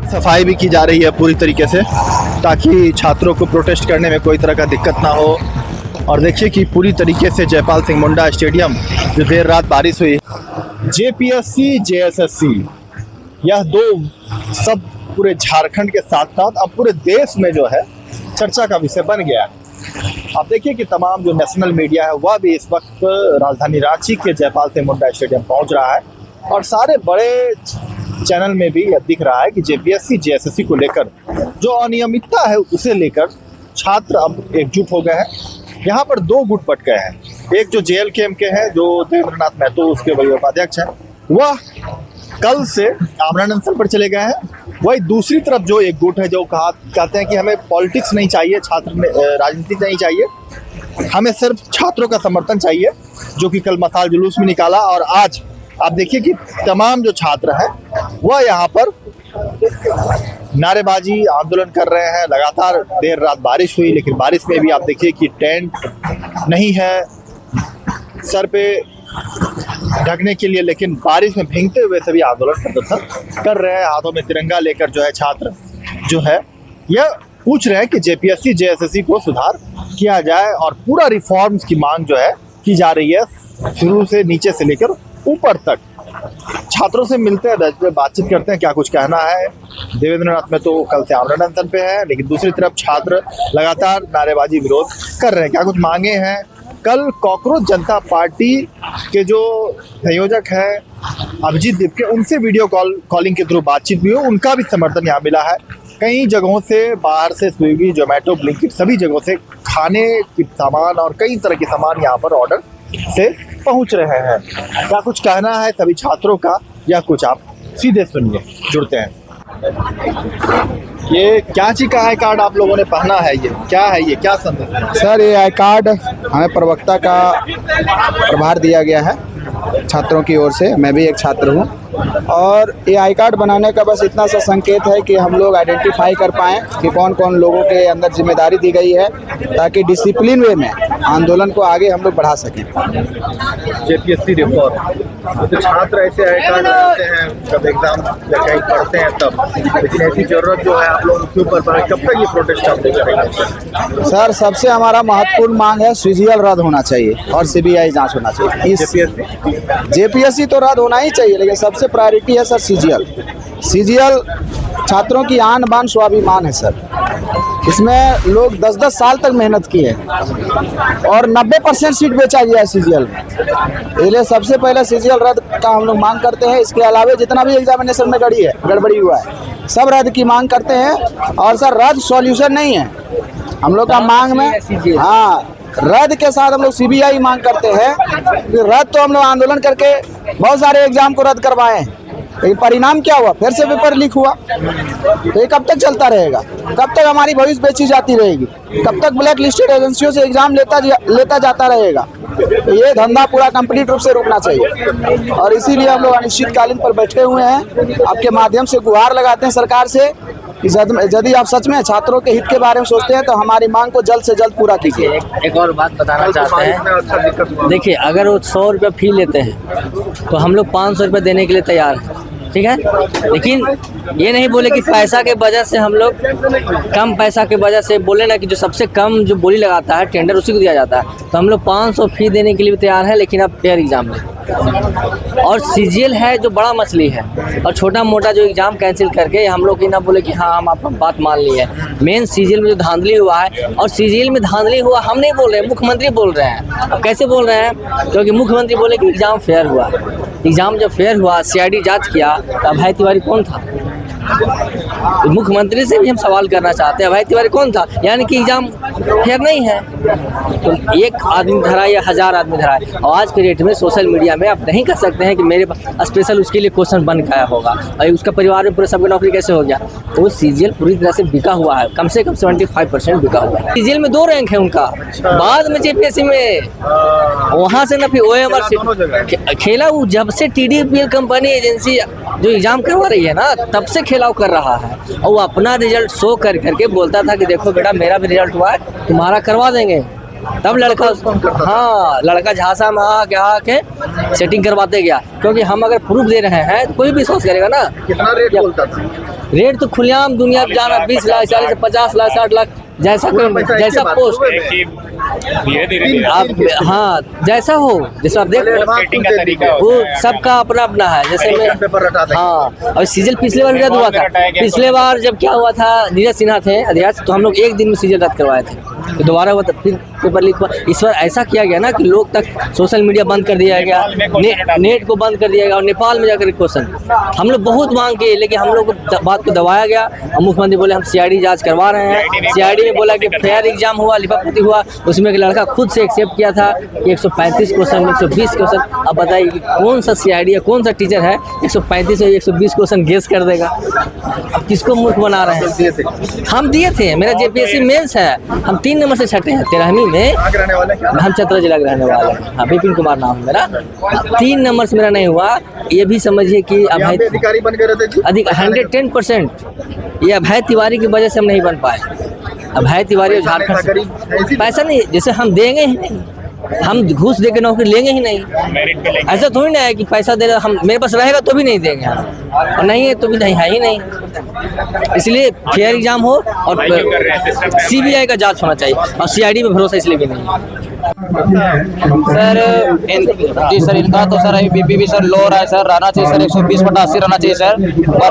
सफाई भी की जा रही है पूरी तरीके से ताकि छात्रों को प्रोटेस्ट करने में कोई तरह का दिक्कत ना हो। और देखिए कि पूरी तरीके से जयपाल सिंह मुंडा स्टेडियम जो देर रात बारिश हुई, जेपीएससी जेएसएससी यह दो सब पूरे झारखंड के साथ साथ अब पूरे देश में जो है चर्चा का विषय बन गया है। आप देखिए कि तमाम जो नेशनल मीडिया है वह भी इस वक्त राजधानी रांची के जयपाल सिंह मुंडा स्टेडियम पहुंच रहा है और सारे बड़े चैनल में भी यह दिख रहा है कि जेपीएससी जेएसएससी को लेकर जो अनियमितता है उसे लेकर छात्र अब एकजुट हो गए हैं। यहाँ पर दो गुट बट गए हैं, एक जो जेएलकेएम के हैं जो देवेंद्रनाथ महतो उसके वही उपाध्यक्ष हैं, वह कल से आमरण अनशन पर चले गए हैं। वही दूसरी तरफ जो एक गुट है जो कहते हैं कि हमें पॉलिटिक्स नहीं चाहिए, राजनीति नहीं चाहिए, हमें सिर्फ छात्रों का समर्थन चाहिए, जो कि कल मसाल जुलूस में निकाला। और आज आप देखिए कि तमाम जो छात्र हैं वह यहाँ पर नारेबाजी आंदोलन कर रहे हैं। लगातार देर रात बारिश हुई, लेकिन बारिश में भी आप देखिए कि टेंट नहीं है सर पे ढकने के लिए, लेकिन बारिश में भीगते हुए सभी आंदोलन प्रदर्शन कर रहे हैं। हाथों में तिरंगा लेकर जो है छात्र जो है यह पूछ रहे हैं कि जेपीएससी जेएसएससी को सुधार किया जाए और पूरा रिफॉर्म्स की मांग जो है की जा रही है, शुरू से नीचे से लेकर ऊपर तक। छात्रों से मिलते हैं, बातचीत करते हैं क्या कुछ कहना है। देवेंद्रनाथ में तो कल से आमरण अनशन पे है, लेकिन दूसरी तरफ छात्र लगातार नारेबाजी विरोध कर रहे हैं, क्या कुछ मांगे हैं। कल कॉकरोच जनता पार्टी के जो संयोजक हैं अभिजीत दीपके, उनसे वीडियो कॉलिंग के थ्रू बातचीत भी हो, उनका भी समर्थन यहाँ मिला है। कई जगहों से बाहर से स्विगी जोमेटो ब्लिंकिट सभी जगहों से खाने के सामान और कई तरह के सामान यहाँ पर ऑर्डर से पहुँच रहे हैं। क्या कुछ कहना है सभी छात्रों का, या कुछ आप सीधे सुनिए, जुड़ते हैं। ये क्या चीज का आई कार्ड आप लोगों ने पहना है, ये क्या है, ये क्या संदेश है? सर ये आई कार्ड हमें प्रवक्ता का प्रभार दिया गया है छात्रों की ओर से, मैं भी एक छात्र हूँ। और ये आई कार्ड बनाने का बस इतना सा संकेत है कि हम लोग आइडेंटिफाई कर पाएँ कि कौन कौन लोगों के अंदर जिम्मेदारी दी गई है, ताकि डिसिप्लिन वे में आंदोलन को आगे हम लोग बढ़ा सकें। जेपीएससी रिफॉर्म तो छात्र ऐसे आई कार्ड बनाते हैं जब एग्जाम या कहीं पढ़ते हैं तब, लेकिन ऐसी जरूरत जो है आप लोगों के ऊपर पड़े, कब तक ये प्रोटेस्ट आप करेंगे? सर सबसे हमारा महत्वपूर्ण मांग है सीजीएल रद्द होना चाहिए और सीबीआई जांच होना चाहिए। जेपीएससी तो रद्द होना ही चाहिए, लेकिन सबसे प्रायोरिटी है सर सीजीएल छात्रों की आन बान स्वाभिमान है सर। इसमें लोग 10-10 साल तक मेहनत की है और 90% सीट बेचा गया है सीजीएल में। इसलिए सबसे पहले सीजीएल रद्द का हम लोग मांग करते हैं। इसके अलावा जितना भी एग्जामिनेशन में गड़बड़ी हुआ है सब रद्द की मांग करते हैं। और सर रद्द सॉल्यूशन नहीं है हम लोग का मांग में, हाँ रद्द के साथ हम लोग सीबीआई मांग करते हैं। रद्द तो हम लोग आंदोलन करके बहुत सारे एग्जाम को रद्द करवाए, लेकिन परिणाम क्या हुआ, फिर से पेपर लीक हुआ। तो ये कब तक चलता रहेगा, कब तक हमारी भविष्य बेची जाती रहेगी, कब तक ब्लैक लिस्टेड एजेंसियों से एग्जाम लेता जाता रहेगा। तो ये धंधा पूरा कंप्लीट रूप से रुकना चाहिए। और इसीलिए हम लोग अनिश्चितकालीन पर बैठे हुए हैं। आपके माध्यम से गुहार लगाते हैं सरकार से कि यदि आप सच में छात्रों के हित के बारे में सोचते हैं तो हमारी मांग को जल्द से जल्द पूरा कीजिए। एक और बात बताना चाहते हैं, देखिए अगर वो 100 रुपये फी लेते हैं तो हम लोग 500 रुपये देने के लिए तैयार हैं, ठीक है। लेकिन ये नहीं बोले कि पैसा के वजह से हम लोग कम पैसा के वजह से बोले ना कि जो सबसे कम जो बोली लगाता है टेंडर उसी को दिया जाता है। तो हम लोग 500 फी देने के लिए भी तैयार है, लेकिन अब फेयर एग्जाम लें। और सीजीएल है जो बड़ा मछली है, और छोटा मोटा जो एग्जाम कैंसिल करके हम लोग ये ना बोले कि हाँ हम आपका बात मान ली है। मेन सीजीएल में जो धांधली हुआ है, और सीजीएल में धांधली हुआ हम नहीं बोल रहे हैं, मुख्यमंत्री बोल रहे हैं। अब कैसे बोल रहे हैं, क्योंकि मुख्यमंत्री बोले कि एग्जाम फेयर हुआ। एग्जाम जब फेयर हुआ, सीआईडी जांच किया, तो अभय तिवारी कौन था? मुख्यमंत्री से भी हम सवाल करना चाहते हैं, अभय तिवारी कौन था? यानी कि एग्जाम फेयर नहीं है। तो एक आदमी धरा या 1000 आदमी धरा है। और आज के डेट में सोशल मीडिया में आप नहीं कह सकते हैं कि मेरे स्पेशल उसके लिए क्वेश्चन बन गया होगा और उसका परिवार में पूरे सबकी नौकरी कैसे हो गया। तो वो सीजीएल पूरी तरह से बिका हुआ है, कम से कम 75% बिका हुआ है। सीजीएल में 2 रैंक है उनका, बाद में जेपीएससी में वहाँ से ना फिर ओएमआर खेला। वो जब से टीडीपीएल कंपनी एजेंसी जो एग्जाम करवा रही है ना, तब से खेलाव कर रहा है। और वो अपना रिजल्ट शो करके बोलता था कि देखो बेटा मेरा भी रिजल्ट हुआ है, तुम्हारा करवा देंगे। तब लड़का हाँ लड़का झांसा में आके सेटिंग करवाते गया, क्योंकि हम अगर प्रूफ दे रहे हैं तो कोई भी विश्वास करेगा ना। कितना रेट बोलता था? रेट तो खुलेआम दुनिया जाना 20 लाख 40 50 लाख 60 लाख जैसा जैसा पोस्ट आप हाँ जैसा हो, जैसा आप देख वो सबका अपना अपना है। जैसे मैं हाँ और सीजल पिछले बार भी रद्द हुआ था। पिछले बार जब क्या हुआ था, नीरज सिन्हा थे अध्यक्ष, तो हम लोग एक दिन में सीजल रद्द करवाए थे, तो दोबारा हुआ फिर पेपर लीक हुआ। इस बार ऐसा किया गया ना कि लोग तक सोशल मीडिया बंद कर दिया गया, नेट को बंद कर दिया गया, और नेपाल में जाकर क्वेश्चन हम लोग बहुत मांग के, लेकिन हम लोग को बात को दबाया गया। और मुख्यमंत्री बोले हम CID जांच करवा रहे हैं। CID ने बोला कि फेयर एग्जाम हुआ, लिपापोती हुआ, उसमें एक लड़का खुद से एक्सेप्ट किया था कि 135 क्वेश्चन 120 क्वेश्चन। अब बताइए कि कौन सा CID या कौन सा टीचर है 135 और 120 क्वेश्चन गेस कर देगा? अब किसको मूर्ख बना रहे हैं? हम दिए थे, मेरा JPSC मेंस है, हम 3 नंबर से छठे हैं 13वीं में। हम चतरा जिला के रहने वाले हैं। हाँ विपिन कुमार नाम है मेरा। 3 नंबर से मेरा नहीं हुआ, ये भी समझिए कि अभय अधिकारी बन गए थे अधिक 110%। ये अभय तिवारी की वजह से हम नहीं बन पाए। अभय तिवारी और झारखंड पैसा नहीं, जैसे हम देंगे ही नहीं, हम घूस दे के नौकरी लेंगे ही नहीं। ऐसा थोड़ी ना है कि पैसा दे हम मेरे पास रहेगा तो भी नहीं देंगे हम, और नहीं है तो भी नहीं है ही नहीं। इसलिए फेयर एग्जाम हो और CBI का जांच होना चाहिए, और CID पे भरोसा इसलिए भी नहीं है। सर जी सर इनका तो सर अभी BP भी सर लो रहा है सर, रहना चाहिए सर 120/80 रहना चाहिए सर। और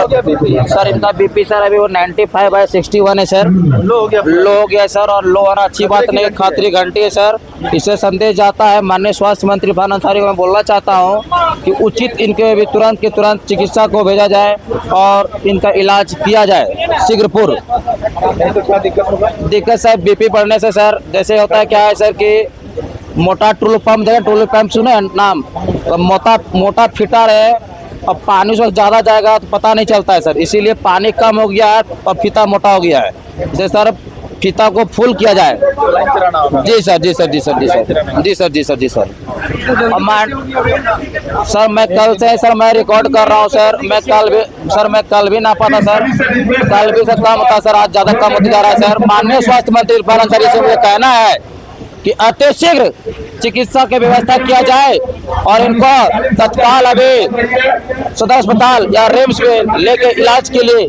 सर इनका BP सर अभी वो 95/61 है सर, लो हो गया सर। और लो आना अच्छी बात नहीं, खातरी घंटी है सर। इससे संदेश जाता है माननीय स्वास्थ्य मंत्री फरहान अंसारी को मैं बोलना चाहता हूँ कि उचित इनके भी तुरंत के तुरंत चिकित्सा को भेजा जाए और इनका इलाज किया जाए शीघ्रपूर्व। दिक्कत सर BP बढ़ने से सर जैसे होता है क्या है सर कि मोटा टूल पंप देगा, टूल पंप सुने नाम, तो मोटा फिटर है और पानी उसमें ज़्यादा जाएगा तो पता नहीं चलता है सर। इसीलिए पानी कम हो गया है और फीता मोटा हो गया है। जैसे सर फीता को फुल किया जाए। जी सर जी सर जी सर जी सर जी सर जी सर जी सर। और मैं कल से सर मैं रिकॉर्ड कर रहा हूँ सर। मैं कल भी ना पाता सर, कल भी सर कम होता सर, आज ज़्यादा कम होता जा रहा है सर। माननीय स्वास्थ्य मंत्री फरहान अंसारी से मुझे कहना है कि अतिशीघ्र चिकित्सा की व्यवस्था किया जाए और इनको तत्काल अभी सदर अस्पताल या रिम्स में लेके इलाज के लिए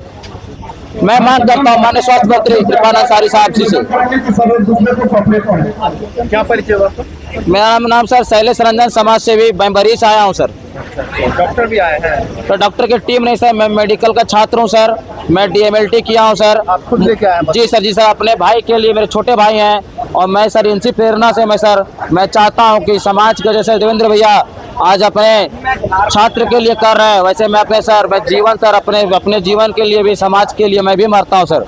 मैं मांग करता हूँ माननीय स्वास्थ्य मंत्री फरहान अंसारी साहब जी से। क्या परिचय हुआ? मेरा नाम सर शैलेश रंजन, समाज सेवी, मैं बरी से आया हूँ सर। डॉक्टर भी आए हैं? तो डॉक्टर की टीम नहीं सर, मैं मेडिकल का छात्र हूँ सर, मैं DMLT किया हूँ सर। आप खुद लेके आए हैं? जी सर जी सर, अपने भाई के लिए, मेरे छोटे भाई हैं, और मैं सर इनसी प्रेरणा से मैं चाहता हूँ कि समाज के जैसे देवेंद्र भैया आज अपने छात्र के लिए कर रहे हैं, वैसे मैं अपने सर मैं जीवन सर अपने जीवन के लिए भी, समाज के लिए मैं भी मरता हूँ सर।